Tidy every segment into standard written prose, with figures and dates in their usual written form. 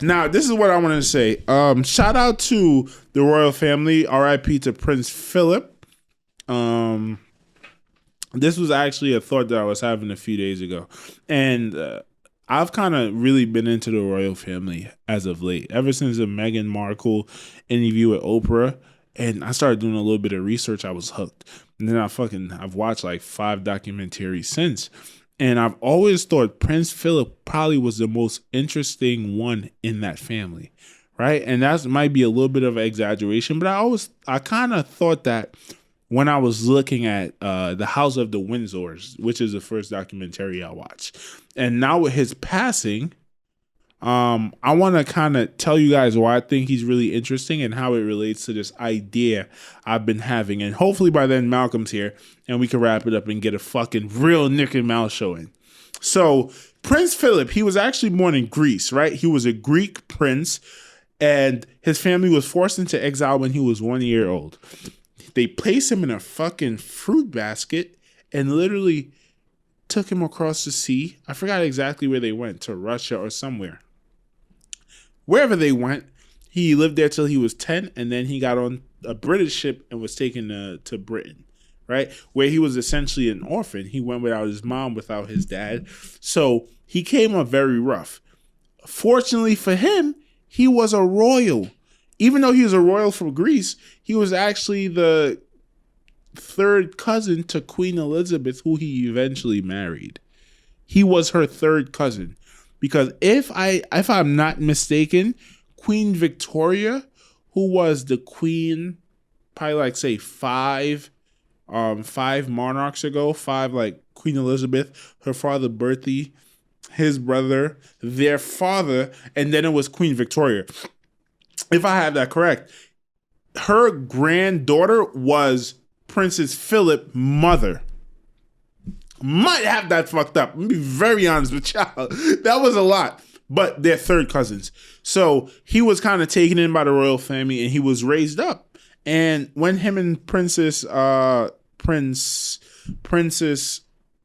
Now, this is what I want to say. Shout out to the royal family. R.I.P. to Prince Phillip. This was actually a thought that I was having a few days ago. And I've kind of really been into the royal family as of late. Ever since the Meghan Markle interview with Oprah. And I started doing a little bit of research. I was hooked. And then I've watched like 5 documentaries since. And I've always thought Prince Philip probably was the most interesting one in that family, right? And that might be a little bit of an exaggeration, but I kind of thought that when I was looking at The House of the Windsors, which is the first documentary I watched. And now with his passing, I want to kind of tell you guys why I think he's really interesting and how it relates to this idea I've been having. And hopefully by then Malcolm's here and we can wrap it up and get a fucking real Nick and Mal show in. So Prince Philip, he was actually born in Greece, right? He was a Greek prince and his family was forced into exile when he was 1 year old. They placed him in a fucking fruit basket and literally took him across the sea. I forgot exactly where they went, to Russia or somewhere. Wherever they went, he lived there till he was 10, and then he got on a British ship and was taken to Britain, right? Where he was essentially an orphan. He went without his mom, without his dad. So he came up very rough. Fortunately for him, he was a royal. Even though he was a royal from Greece, he was actually the third cousin to Queen Elizabeth, who he eventually married. He was her third cousin. Because if I'm not mistaken, Queen Victoria, who was the queen, probably like say five monarchs ago, 5 like Queen Elizabeth, her father Bertie, his brother, their father, and then it was Queen Victoria. If I have that correct, her granddaughter was Princess Philip's mother. Might have that fucked up. I'm gonna be very honest with y'all. That was a lot. But they're third cousins. So he was kind of taken in by the royal family and he was raised up. And when him and Princess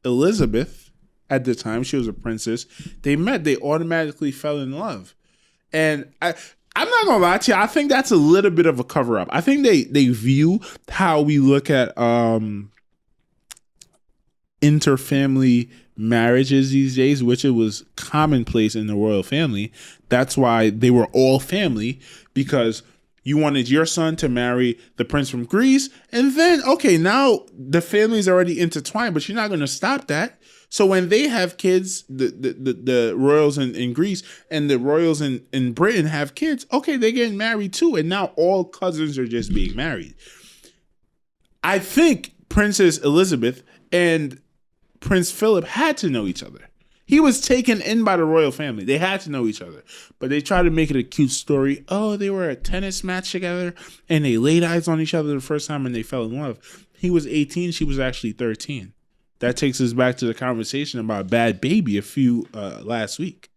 Elizabeth, at the time, she was a princess, they met, they automatically fell in love. And I'm not gonna lie to you, I think that's a little bit of a cover-up. I think they view how we look at interfamily marriages these days, which it was commonplace in the royal family. That's why they were all family, because you wanted your son to marry the prince from Greece, and then okay, now the family's already intertwined, but you're not going to stop that. So when they have kids, the royals in Greece and the royals in Britain have kids, okay, they're getting married too, and now all cousins are just being married. I think Princess Elizabeth and Prince Philip had to know each other. He was taken in by the royal family. They had to know each other. But they tried to make it a cute story. Oh, they were at a tennis match together and they laid eyes on each other the first time and they fell in love. He was 18. She was actually 13. That takes us back to the conversation about Bad Baby a few last week.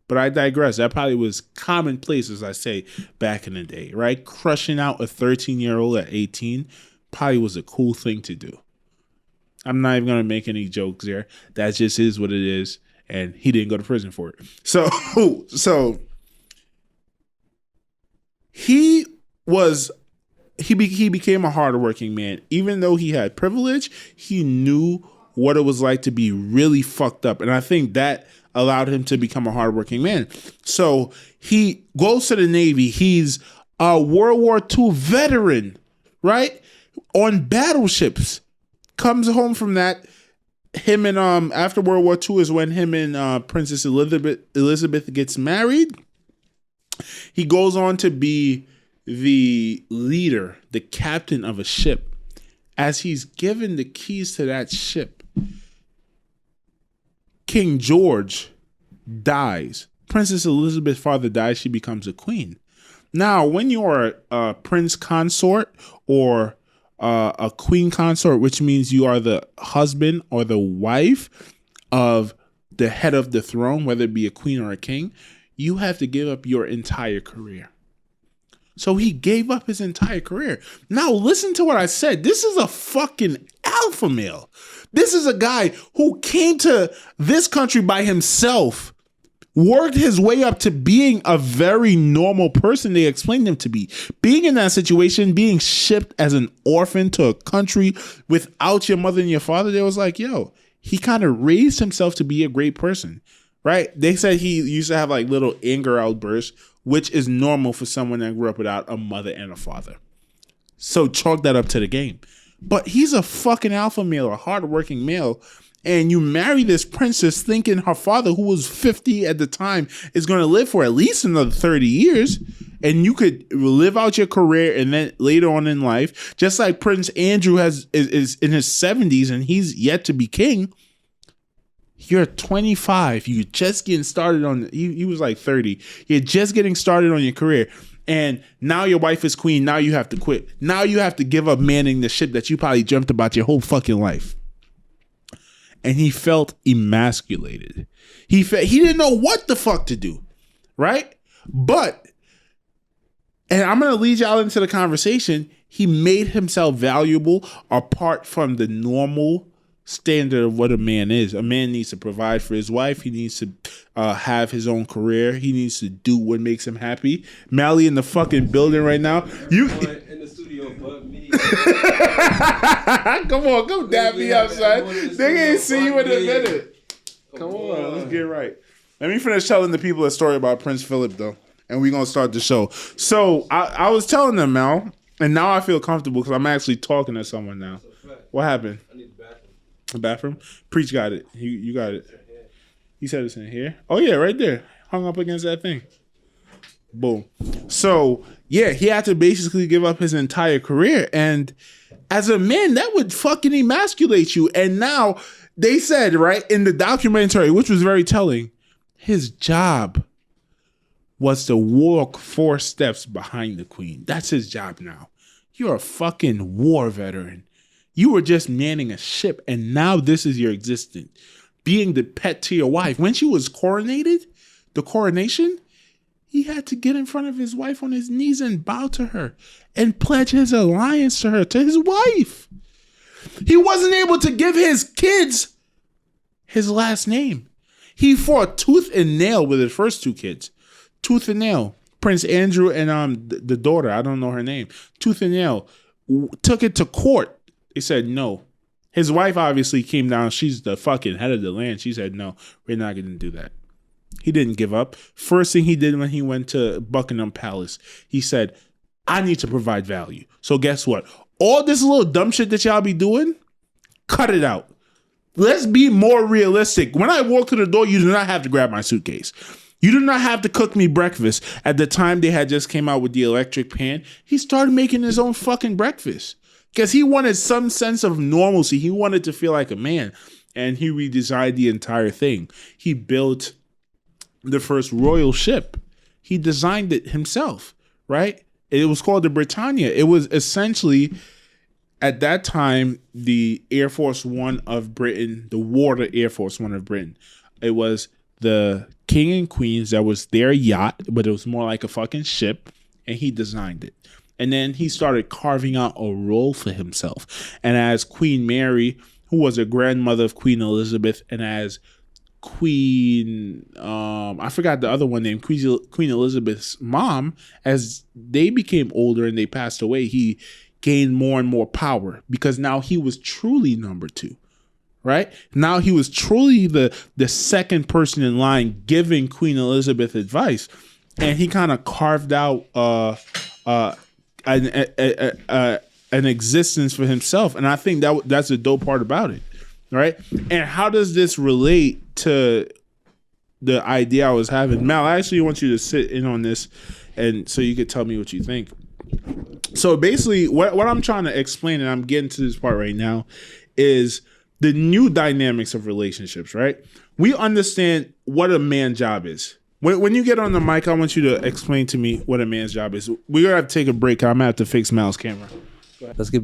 But I digress. That probably was commonplace, as I say, back in the day, right? Crushing out a 13-year-old at 18 probably was a cool thing to do. I'm not even going to make any jokes there. That just is what it is. And he didn't go to prison for it. So he became a hardworking man. Even though he had privilege, he knew what it was like to be really fucked up. And I think that allowed him to become a hardworking man. So he goes to the Navy. He's a World War II veteran, right? On battleships. Comes home from that. Him and after World War II is when him and Princess Elizabeth gets married. He goes on to be the leader, the captain of a ship. As he's given the keys to that ship, King George dies. Princess Elizabeth's father dies. She becomes a queen. Now, when you're a prince consort or a queen consort, which means you are the husband or the wife of the head of the throne, whether it be a queen or a king, you have to give up your entire career. So he gave up his entire career. Now listen to what I said. This is a fucking alpha male. This is a guy who came to this country by himself worked his way up to being a very normal person they explained him to be. Being in that situation, being shipped as an orphan to a country without your mother and your father, they was like, yo, he kind of raised himself to be a great person, right? They said he used to have like little anger outbursts, which is normal for someone that grew up without a mother and a father. So chalk that up to the game. But he's a fucking alpha male, a hardworking male. And you marry this princess thinking her father, who was 50 at the time, is going to live for at least another 30 years. And you could live out your career and then later on in life, just like Prince Andrew is in his 70s and he's yet to be king. You're 25. You're just getting started on, he was like 30. You're just getting started on your career. And now your wife is queen. Now you have to quit. Now you have to give up manning the ship that you probably dreamt about your whole fucking life. And he felt emasculated. He didn't know what the fuck to do, right? But, and I'm going to lead y'all into the conversation, he made himself valuable apart from the normal standard of what a man is. A man needs to provide for his wife. He needs to have his own career. He needs to do what makes him happy. Mally in the fucking building right now. You in the studio, but me. Come dab me up, son. They ain't see you in a minute. Come on, let's get right. Let me finish telling the people a story about Prince Phillip, though, and we're gonna start the show. So I was telling them, Mal, and now I feel comfortable because I'm actually talking to someone now. What happened? I need the bathroom. The bathroom? Preach got it. You got it. He said it's in here. Oh yeah, right there, hung up against that thing. Boom. So yeah, he had to basically give up his entire career, and as a man, that would fucking emasculate you. And now they said, right, in the documentary, which was very telling, his job was to walk 4 steps behind the queen. That's his job now. You're a fucking war veteran. You were just manning a ship, and now this is your existence. Being the pet to your wife. When she was coronated, the coronation, he had to get in front of his wife on his knees and bow to her and pledge his alliance to her, to his wife. He wasn't able to give his kids his last name. He fought tooth and nail with his first 2 kids. Tooth and nail. Prince Andrew and the daughter, I don't know her name. Tooth and nail. Took it to court. They said no. His wife obviously came down. She's the fucking head of the land. She said, no, we're not going to do that. He didn't give up. First thing he did when he went to Buckingham Palace, he said, I need to provide value. So guess what? All this little dumb shit that y'all be doing, cut it out. Let's be more realistic. When I walk through the door, you do not have to grab my suitcase. You do not have to cook me breakfast. At the time they had just came out with the electric pan, he started making his own fucking breakfast because he wanted some sense of normalcy. He wanted to feel like a man, and he redesigned the entire thing. He built the first royal ship. He designed it himself, right? It was called the Britannia. It was essentially, at that time, the Air Force One of Britain, the Water Air Force One of Britain. It was the king and queens, that was their yacht, but it was more like a fucking ship, and he designed it. And then he started carving out a role for himself. And as Queen Mary, who was a grandmother of Queen Elizabeth, and as Queen, I forgot the other one name, Queen Elizabeth's mom, as they became older and they passed away, he gained more and more power because now he was truly number 2, right? Now he was truly the second person in line giving Queen Elizabeth advice, and he kind of carved out an existence for himself, and I think that's the dope part about it. Right? And how does this relate to the idea I was having? Mal, I actually want you to sit in on this, and so you could tell me what you think. So basically, what I'm trying to explain, and I'm getting to this part right now, is the new dynamics of relationships, right? We understand what a man's job is. When you get on the mic, I want you to explain to me what a man's job is. We're going to have to take a break. I'm going to have to fix Mal's camera. Let's get back.